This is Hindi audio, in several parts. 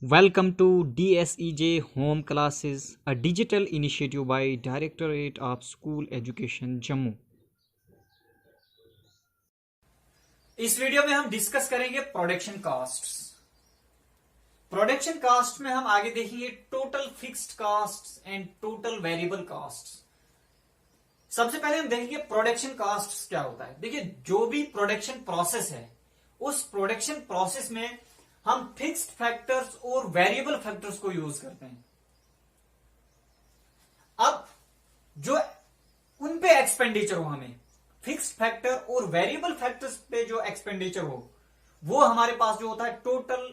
Welcome to DSEJ Home Classes, a digital initiative by Directorate of School Education, Jammu. इस वीडियो में हम डिस्कस करेंगे प्रोडक्शन कॉस्ट्स। प्रोडक्शन कॉस्ट में हम आगे देखेंगे total fixed costs and total variable costs. सबसे पहले हम देखेंगे प्रोडक्शन कॉस्ट्स क्या होता है। देखिए, जो भी प्रोडक्शन प्रोसेस है उस प्रोडक्शन प्रोसेस में हम फिक्स्ड फैक्टर्स और वेरिएबल फैक्टर्स को यूज करते हैं। अब जो उन पे एक्सपेंडिचर हो, हमें फिक्स्ड फैक्टर और वेरिएबल फैक्टर्स पे जो एक्सपेंडिचर हो वो हमारे पास जो होता है total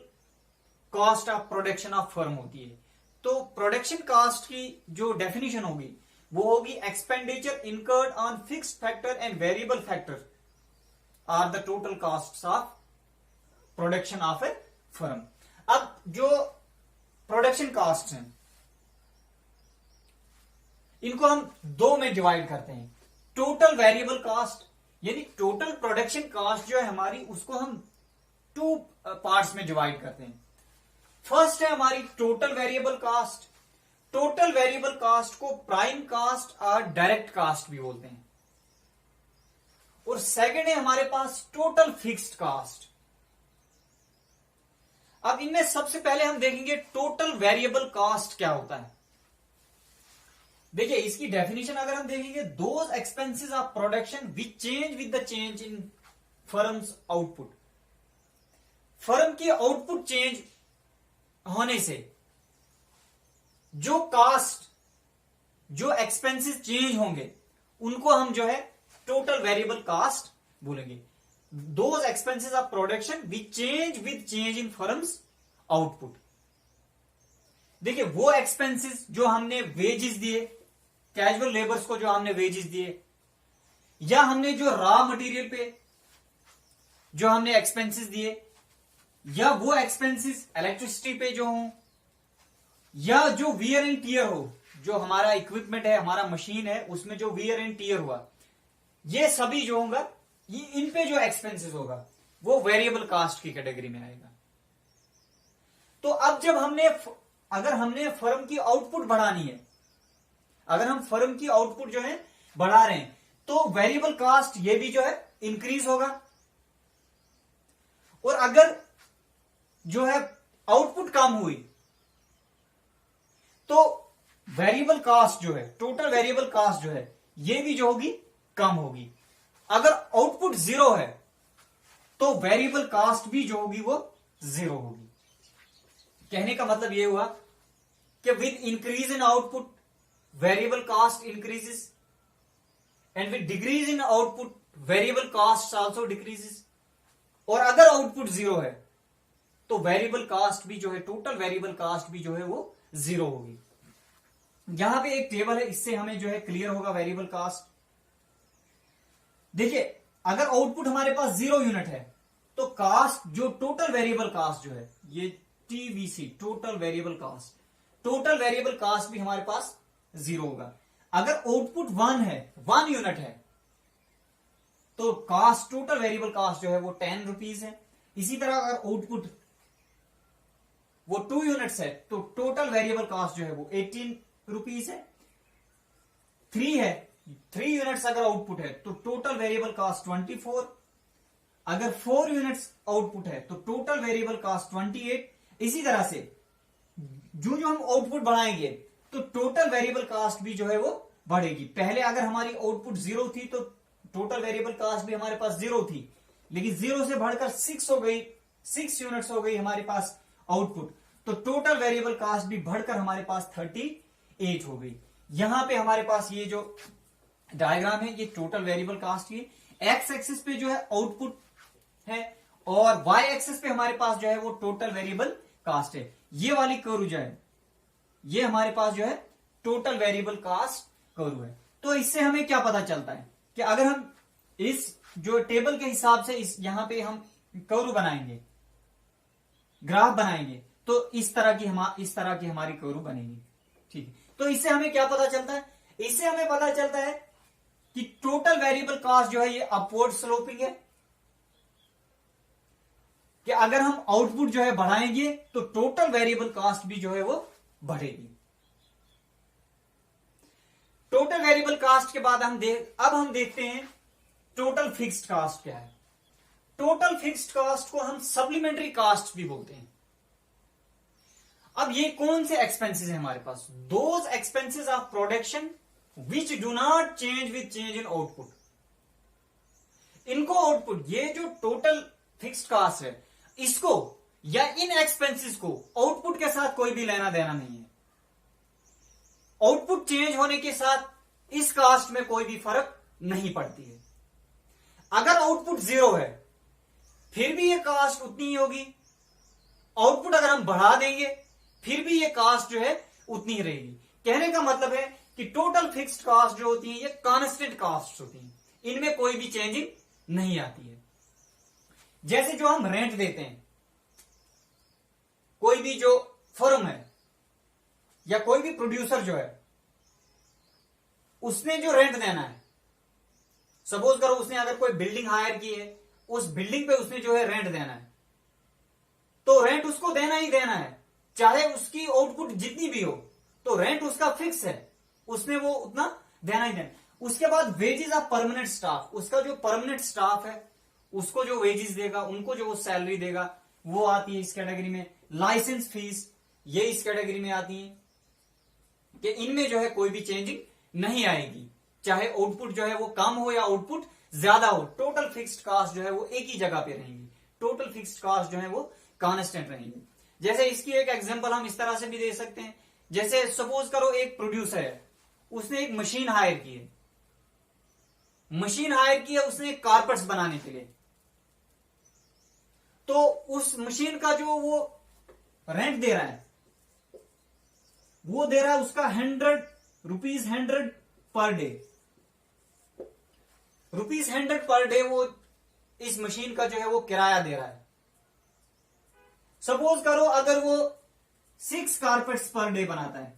cost of production of firm होती है। तो प्रोडक्शन कॉस्ट की जो डेफिनेशन होगी वो होगी expenditure incurred on fixed factor and variable factor are the total cost of production of a firm. अब जो प्रोडक्शन कॉस्ट हैं इनको हम दो में डिवाइड करते हैं। टोटल वेरिएबल कॉस्ट यानी टोटल प्रोडक्शन कॉस्ट जो है हमारी, उसको हम टू पार्ट्स में डिवाइड करते हैं। फर्स्ट है हमारी total variable cost. Total variable cost को प्राइम कॉस्ट और डायरेक्ट कॉस्ट भी बोलते हैं। और सेकंड है हमारे पास टोटल फिक्स्ड कॉस्ट। अब इनमें सबसे पहले हम देखेंगे टोटल वेरिएबल कॉस्ट क्या होता है। देखिए, इसकी डेफिनेशन अगर हम देखेंगे, those expenses of production which change with the change in firms output. Firm की आउटपुट चेंज होने से जो कास्ट, जो एक्सपेंसेस चेंज होंगे उनको हम जो है टोटल वेरिएबल कॉस्ट बोलेंगे। Those expenses of production which change with change in firms output. देखिए, वो एक्सपेंसेस जो हमने वेजेस दिए, कैजुअल लेबर्स को जो हमने वेजेस दिए, या हमने जो रॉ मटेरियल पे जो हमने एक्सपेंसेस दिए, या वो एक्सपेंसेस इलेक्ट्रिसिटी पे जो हो, या जो वियर एंड टियर हो, जो हमारा इक्विपमेंट है, हमारा मशीन है, उसमें जो वियर एंड टियर हुआ, ये सभी जो होगा, ये इन पे जो एक्सपेंसेस होगा वो वेरिएबल कॉस्ट की कैटेगरी में आएगा। तो अब जब अगर हमने फर्म की आउटपुट बढ़ानी है, अगर हम फर्म की आउटपुट जो है बढ़ा रहे हैं, तो वेरिएबल कॉस्ट ये भी जो है इंक्रीज होगा। और अगर जो है आउटपुट कम हुई तो वेरिएबल कॉस्ट जो है, टोटल वेरिएबल कॉस्ट जो है, ये भी जो होगी कम होगी। अगर आउटपुट जीरो है तो वेरिएबल कॉस्ट भी जो होगी वो जीरो होगी। कहने का मतलब ये हुआ कि with increase in output variable cost increases, and with decrease in output variable cost also decreases. और अगर आउटपुट जीरो है तो वेरिएबल कॉस्ट भी जो है, टोटल वेरिएबल कॉस्ट भी जो है वो जीरो होगी। यहां पे एक टेबल है, इससे हमें जो है क्लियर होगा वेरिएबल कॉस्ट। देखिए, अगर आउटपुट हमारे पास 0 यूनिट है तो कॉस्ट जो टोटल वेरिएबल कॉस्ट जो है, ये TVC total variable cost, total variable cost भी हमारे पास 0 होगा। अगर आउटपुट 1 है, 1 यूनिट है, तो कॉस्ट, टोटल वेरिएबल कॉस्ट जो है वो 10 रुपीज है। इसी तरह अगर आउटपुट वो 2 यूनिट्स है तो टोटल वेरिएबल कॉस्ट जो है वो 18 रुपीज है। 3 है, 3 यूनिट्स अगर आउटपुट है तो टोटल वेरिएबल कॉस्ट 24। अगर 4 यूनिट्स आउटपुट है तो टोटल वेरिएबल कॉस्ट 28। इसी तरह से जो हम आउटपुट बढ़ाएंगे तो टोटल वेरिएबल कॉस्ट भी जो है वो बढ़ेगी। पहले अगर हमारी आउटपुट 0 थी तो टोटल वेरिएबल कॉस्ट भी हमारे पास 0 थी, लेकिन 0 से बढ़कर 6 हो गई, 6 यूनिट्स हो गई हमारे पास आउटपुट, तो टोटल वेरिएबल कॉस्ट भी बढ़कर हमारे पास 38 हो गई। यहां पे हमारे पास ये जो डायग्राम है ये टोटल वेरिएबल कॉस्ट की, एक्स एक्सिस पे जो है आउटपुट है और वाई एक्सिस पे हमारे पास जो है वो टोटल वेरिएबल कॉस्ट है। ये वाली कर्व जो है ये हमारे पास जो है टोटल वेरिएबल कॉस्ट कर्व है। तो इससे हमें क्या पता चलता है कि अगर हम इस जो टेबल के हिसाब से इस यहां पे हम कर्व बनाएंगे, ग्राफ बनाएंगे, तो इस तरह की हमारी कर्व बनेगी। ठीक है, तो इससे हमें क्या पता चलता है? इससे हमें पता चलता है कि टोटल वेरिएबल कॉस्ट जो है ये अपवर्ड स्लोपिंग है, कि अगर हम आउटपुट जो है बढ़ाएंगे तो टोटल वेरिएबल कास्ट भी जो है वो बढ़ेगी। टोटल वेरिएबल कास्ट के बाद अब हम देखते हैं टोटल फिक्स्ड कास्ट क्या है। टोटल फिक्स्ड कास्ट को हम सप्लीमेंट्री कास्ट भी बोलते हैं। अब ये कौन से एक्सपेंसेस है हमारे पास? Those expenses of production which do not change with change in output. इनको आउटपुट, ये जो टोटल फिक्स्ड कास्ट है, इसको या इन एक्सपेंसेस को आउटपुट के साथ कोई भी लेना देना नहीं है। आउटपुट चेंज होने के साथ इस कास्ट में कोई भी फर्क नहीं पड़ती है। अगर आउटपुट 0 है फिर भी ये कास्ट उतनी ही होगी। आउटपुट अगर हम बढ़ा देंगे फिर भी ये कास्ट जो है उतनी ही रहेगी। कहने का मतलब है कि टोटल फिक्स्ड कास्ट जो होती है ये कांस्टेंट कास्ट होती है, इनमें कोई भी चेंजिंग नहीं आती है। जैसे जो हम रेंट देते हैं, कोई भी जो फर्म है या कोई भी प्रोड्यूसर जो है, उसने जो रेंट देना है, सपोज करो उसने अगर कोई बिल्डिंग हायर की है, उस बिल्डिंग पे उसने जो है रेंट देना है, तो रेंट उसको देना ही देना है, चाहे उसकी आउटपुट जितनी भी हो। तो रेंट उसका फिक्स है, उसने वो उतना देना ही देना। उसके बाद वेजेस ऑफ परमानेंट स्टाफ, उसका जो परमानेंट स्टाफ है उसको जो वेजेस देगा, उनको जो वो सैलरी देगा, वो आती है इस कैटेगरी में। लाइसेंस फीस ये इस कैटेगरी में आती है कि इनमें जो है कोई भी चेंजिंग नहीं आएगी, चाहे आउटपुट जो है वो कम हो या आउटपुट ज्यादा हो। टोटल फिक्स्ड कास्ट जो है वो एक ही जगह पे रहेंगी। टोटल फिक्स्ड कास्ट जो है वो कांस्टेंट रहेंगी। जैसे इसकी एक एग्जांपल हम इस तरह से भी दे सकते हैं, जैसे सपोज करो एक प्रोड्यूसर है, उसने एक मशीन हायर की है, उसने कारपेट्स बनाने के लिए। तो उस मशीन का जो वो रेंट दे रहा है, वो दे रहा है उसका 100 पर डे। ₹100 पर डे वो इस मशीन का जो है वो किराया दे रहा है। सपोज करो अगर वो 6 कारपेट्स पर डे बनाता है,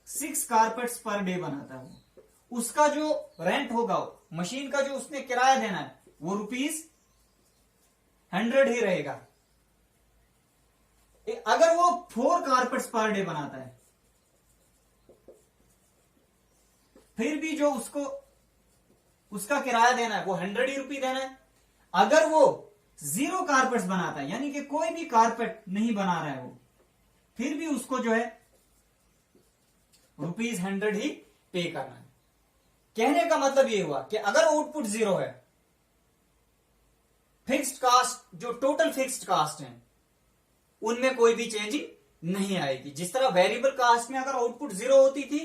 6 कारपेट्स पर डे बनाता है, उसका जो रेंट होगा, मशीन का जो उसने किराया देना है, वो ₹100 ही रहेगा। अगर वो 4 कारपेट्स पर डे बनाता है, फिर भी जो उसका किराया देना है वो 100 ही रुपये देना है। अगर वो 0 कारपेट्स बनाता है, यानी कि कोई भी कारपेट नहीं बना रहा है वो, फिर भी उसको जो है ₹100 ही पे करना है। कहने का मतलब ये हुआ कि अगर आउटपुट 0 है, फिक्स्ड कास्ट जो टोटल फिक्स्ड कास्ट है उनमें कोई भी चेंजिंग नहीं आएगी। जिस तरह वेरिएबल कास्ट में अगर आउटपुट 0 होती थी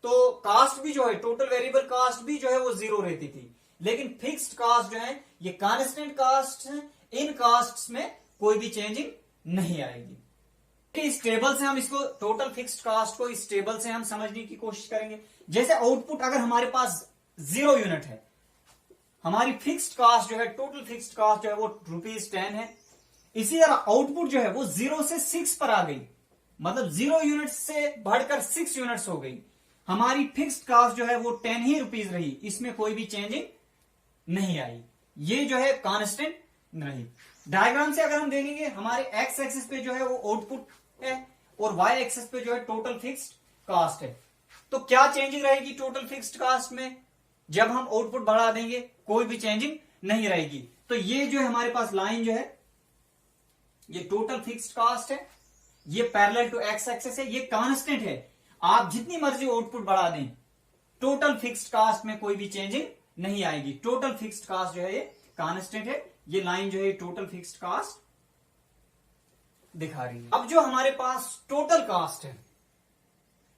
तो कास्ट भी जो है, टोटल वेरिएबल कास्ट भी जो है वो 0 रहती थी। लेकिन फिक्स्ड कास्ट जो है ये कांस्टेंट कास्ट है, इन कास्ट्स में कोई भी चेंजिंग नहीं आएगी। इस टेबल से हम इसको, टोटल फिक्स्ड कास्ट को इस टेबल से हम समझने की कोशिश करेंगे। जैसे आउटपुट अगर हमारे पास 0 यूनिट है, हमारी फिक्स्ड कास्ट जो है, टोटल फिक्स्ड कास्ट जो है वो ₹10 है। इसी तरह आउटपुट जो है वो 0 से 6 पर आ गई, मतलब 0 यूनिट से बढ़कर 6 यूनिट्स हो गई। हमारी फिक्स्ड कास्ट जो है वो 10 ही रुपीज रही, इसमें कोई भी चेंजिंग नहीं आई। ये जो है कांस्टेंट नहीं। डायग्राम से अगर हम देखेंगे, हमारे एक्स एक्सिस पे जो है वो आउटपुट है और वाई एक्सिस पे जो है टोटल फिक्स्ड कास्ट है। तो क्या चेंजिंग रहेगी टोटल फिक्स्ड कास्ट में? जब हम आउटपुट बढ़ा देंगे कोई भी चेंजिंग नहीं रहेगी। तो ये जो है हमारे पास लाइन जो है ये टोटल फिक्स्ड कास्ट है, ये पैरेलल टू एक्स एक्सिस है, ये कांस्टेंट है। आप जितनी मर्जी आउटपुट बढ़ा दें, टोटल फिक्स्ड कास्ट में कोई भी चेंजिंग नहीं आएगी। टोटल फिक्स्ड कास्ट जो है ये कांस्टेंट है। ये लाइन जो है टोटल फिक्स्ड कास्ट दिखा रही है। अब जो हमारे पास टोटल कास्ट है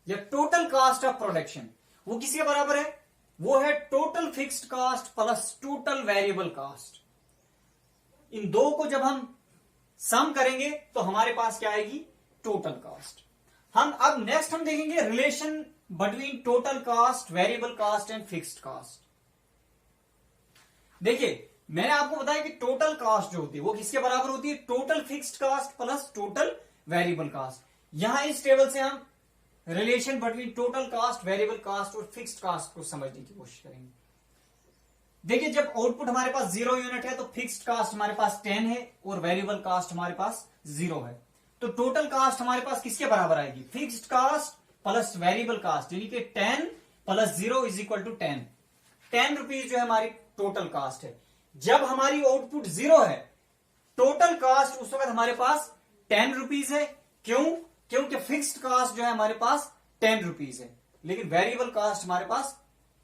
या टोटल कास्ट ऑफ प्रोडक्शन, वो किसके बराबर है? वो है total fixed cost plus total variable cost. इन दो को जब हम सम करेंगे तो हमारे पास क्या आएगी? Total cost. हम अब नेक्स्ट हम देखेंगे relation between total cost, variable cost and fixed cost. देखिए, मैंने आपको बताया कि टोटल कास्ट जो होती है वो किसके बराबर होती है? Total fixed cost plus total variable cost. यहां इस टेबल से हम relation between total cost, variable cost और फिक्स्ड कास्ट को समझने की कोशिश करेंगे। देखिए जब आउटपुट हमारे पास 0 यूनिट है तो फिक्स्ड कास्ट हमारे पास 10 है और वेरिएबल कास्ट हमारे पास 0 है। तो टोटल कास्ट हमारे पास किसके बराबर आएगी? Fixed cost plus variable cost, यानी कि 10 plus 0 is equal to 10। 10 rupees जो है हमारी टोटल कास्ट है। जब हमारी आउटपुट 0 है, टोटल कास्ट उस वक्त हमारे पास 10 रुपीज है। क्यों? क्योंकि फिक्स्ड कास्ट जो है हमारे पास 10 रुपीज है, लेकिन वेरिएबल कास्ट हमारे पास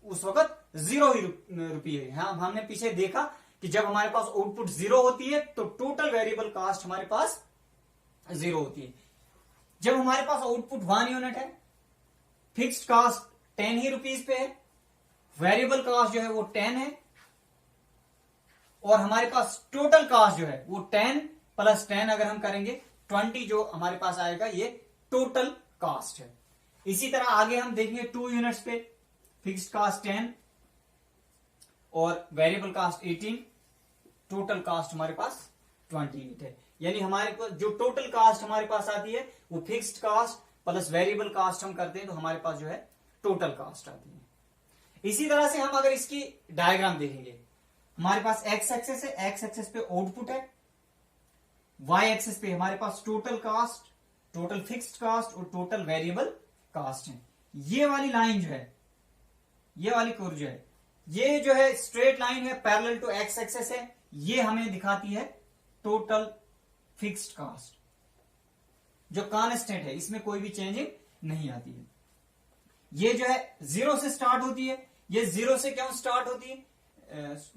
उस वक्त 0 ही रुपये है। हाँ, हमने पीछे देखा कि जब हमारे पास आउटपुट 0 होती है तो टोटल वेरिएबल कास्ट हमारे पास 0 होती है। जब हमारे पास आउटपुट 1 यूनिट है, फिक्स्ड कास्ट 10 ही रुपीज पे है, वेरिएबल कास्ट जो है वो 10 है, और हमारे पास टोटल कास्ट जो है वो 10 प्लस 10 अगर हम करेंगे 20 जो हमारे पास आएगा, ये टोटल कास्ट है। इसी तरह आगे हम देखेंगे 2 यूनिट्स पे फिक्स्ड कास्ट 10 और वेरिएबल कास्ट 18, टोटल कास्ट हमारे पास 28 है। यानी हमारे पास जो टोटल कास्ट हमारे पास आती है वो fixed cost plus variable cost हम करते हैं तो हमारे पास जो है टोटल कास्ट आती है। इसी तरह से हम अगर इसकी डायग्राम देखेंगे, हमारे पास एक्स एक्सेस है, एक्स एक्सेस पे आउटपुट है, वाई एक्सेस पे हमारे पास total cost, total fixed cost और टोटल वेरिएबल कास्ट है। ये वाली लाइन जो है, ये वाली कर्व जो है, ये जो है स्ट्रेट लाइन है, पैरेलल टू एक्स एक्सेस है, ये हमें दिखाती है टोटल फिक्स्ड कास्ट जो कांस्टेंट है, इसमें कोई भी चेंजिंग नहीं आती है। ये जो है 0 से स्टार्ट होती है, ये 0 से क्यों स्टार्ट होती है?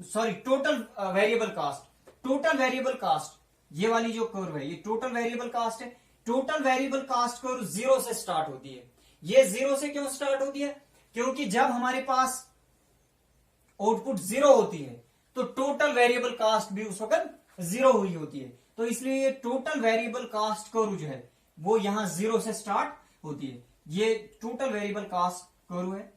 Sorry, total variable cost, total variable cost, ये वाली जो कर्व है ये टोटल वेरिएबल कास्ट है। टोटल वेरिएबल कास्ट कर्व 0 से स्टार्ट होती है। ये 0 से क्यों स्टार्ट होती है? क्योंकि जब हमारे पास आउटपुट 0 होती है तो टोटल वेरिएबल कास्ट भी उस वक्त 0 हुई होती है, तो इसलिए ये टोटल वेरिएबल कास्ट कर्व जो है वो यहां 0 से स्टार्ट होती है। ये टोटल वेरिएबल कास्ट कर्व है।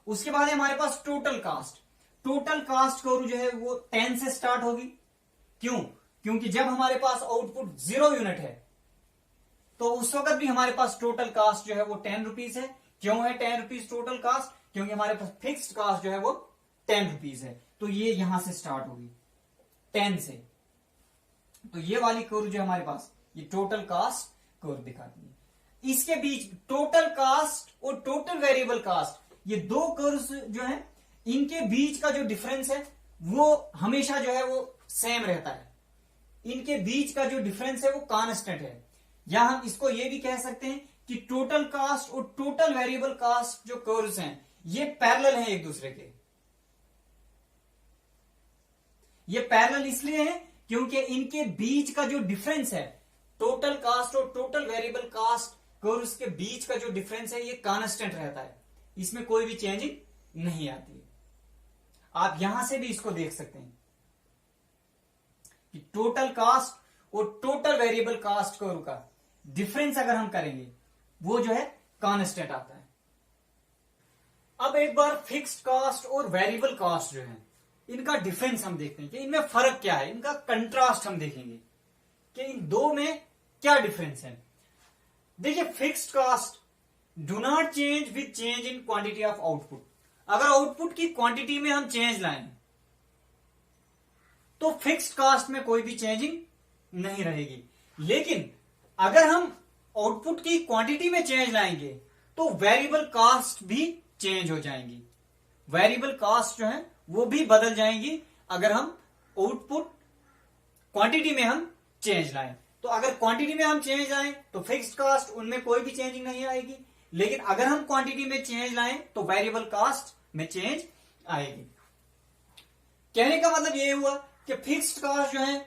उसके बाद है हमारे पास total cost, total cost curve जो है वो 10 से स्टार्ट होगी। क्यों? क्योंकि जब हमारे पास आउटपुट 0 यूनिट है तो उस वक्त भी हमारे पास टोटल कास्ट जो है वो 10 रुपीज है। क्यों है 10 रुपीज टोटल कास्ट? क्योंकि हमारे पास फिक्स्ड कास्ट जो है वो 10 रुपीज है, तो ये यहां से स्टार्ट होगी 10 से। तो ये वाली कर्व जो हमारे पास ये टोटल कास्ट कर्व दिखाती है। इसके बीच टोटल कास्ट और टोटल वेरिएबल कास्ट, ये दो कर्व्स जो है इनके बीच का जो डिफरेंस है वो हमेशा जो है वो सेम रहता है। इनके बीच का जो डिफरेंस है वो कांस्टेंट है, या हम इसको ये भी कह सकते हैं कि टोटल कास्ट और टोटल वेरिएबल कास्ट जो कर्व्स हैं ये पैरेलल हैं एक दूसरे के। ये पैरेलल इसलिए है क्योंकि इनके बीच का जो डिफरेंस है, टोटल कास्ट और टोटल वेरिएबल कास्ट कर्व्स के बीच का जो डिफरेंस है ये कांस्टेंट रहता है, इसमें कोई भी चेंजिंग नहीं आती है। आप यहां से भी इसको देख सकते हैं कि टोटल कास्ट और टोटल वेरिएबल कास्ट कर्व का डिफरेंस अगर हम करेंगे वो जो है कांस्टेंट आता है। अब एक बार फिक्स्ड कास्ट और वेरिएबल कास्ट जो है इनका डिफरेंस हम देखते हैं कि इनमें फर्क क्या है, इनका कंट्रास्ट हम देखेंगे कि इन दो में क्या डिफरेंस है। देखिए fixed cost do not change with change in quantity of output. अगर आउटपुट की क्वांटिटी में हम चेंज लाएं तो फिक्स्ड कास्ट में कोई भी चेंजिंग नहीं रहेगी, लेकिन अगर हम आउटपुट की क्वांटिटी में चेंज लाएंगे तो वेरिएबल कास्ट भी चेंज हो जाएंगी। वेरिएबल कास्ट जो है वो भी बदल जाएंगी अगर हम आउटपुट क्वांटिटी में हम चेंज लाएं। तो अगर क्वांटिटी में हम चेंज लाएं तो फिक्स्ड कास्ट उनमें कोई भी चेंजिंग नहीं आएगी, लेकिन अगर हम क्वांटिटी में चेंज लाएं तो वेरिएबल कास्ट में चेंज आएगी। कहने का मतलब ये हुआ कि फिक्स्ड कास्ट जो है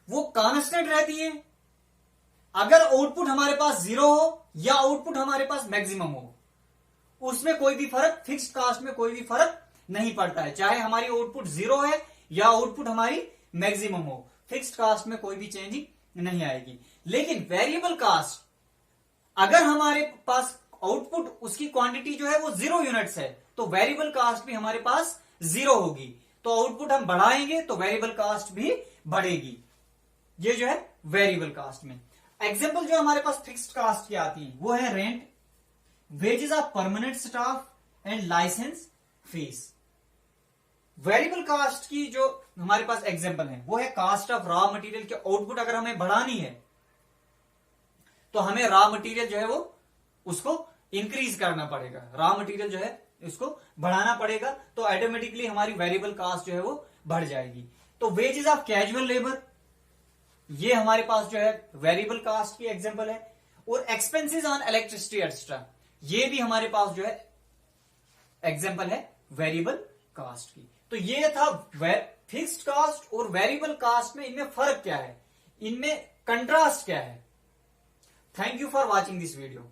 वो कांस्टेंट रहती है अगर आउटपुट हमारे पास 0 हो या आउटपुट हमारे पास मैक्सिमम हो, उसमें कोई भी फर्क, फिक्स्ड कास्ट में कोई भी फर्क नहीं पड़ता है, चाहे हमारी आउटपुट 0 है या आउटपुट हमारी मैक्सिमम हो, फिक्स्ड कास्ट में कोई भी चेंजिंग नहीं आएगी। लेकिन वेरिएबल कास्ट अगर हमारे पास आउटपुट उसकी क्वांटिटी जो है वो 0 यूनिट्स है तो वेरिएबल कास्ट भी हमारे पास 0 होगी, तो आउटपुट हम बढ़ाएंगे तो वेरिएबल कास्ट भी बढ़ेगी। ये जो है वेरिएबल कास्ट में। एग्जाम्पल जो हमारे पास फिक्स्ड कास्ट की आती है वो है rent, wages of permanent staff and licence fees. Variable cost की जो हमारे पास एग्जांपल है वो है कास्ट ऑफ रॉ मटेरियल के आउटपुट अगर हमें बढ़ानी है तो हमें रॉ मटेरियल जो है वो उसको इंक्रीज करना पड़ेगा, रॉ मटेरियल जो है उसको बढ़ाना पड़ेगा, तो ऑटोमेटिकली हमारी वेरिएबल कास्ट जो है वो बढ़ जाएगी। तो वेजेस ऑफ कैजुअल लेबर ये हमारे पास जो है वेरिएबल कास्ट की एग्जांपल है, और एक्सपेंसेस ऑन इलेक्ट्रिसिटी एक्स्ट्रा ये भी हमारे पास जो है एग्जांपल है वेरिएबल कास्ट की। तो ये था फिक्स्ड कास्ट और वेरिएबल कास्ट में इनमें फर्क क्या है, इनमें कंट्रास्ट क्या है। Thank you for watching this video.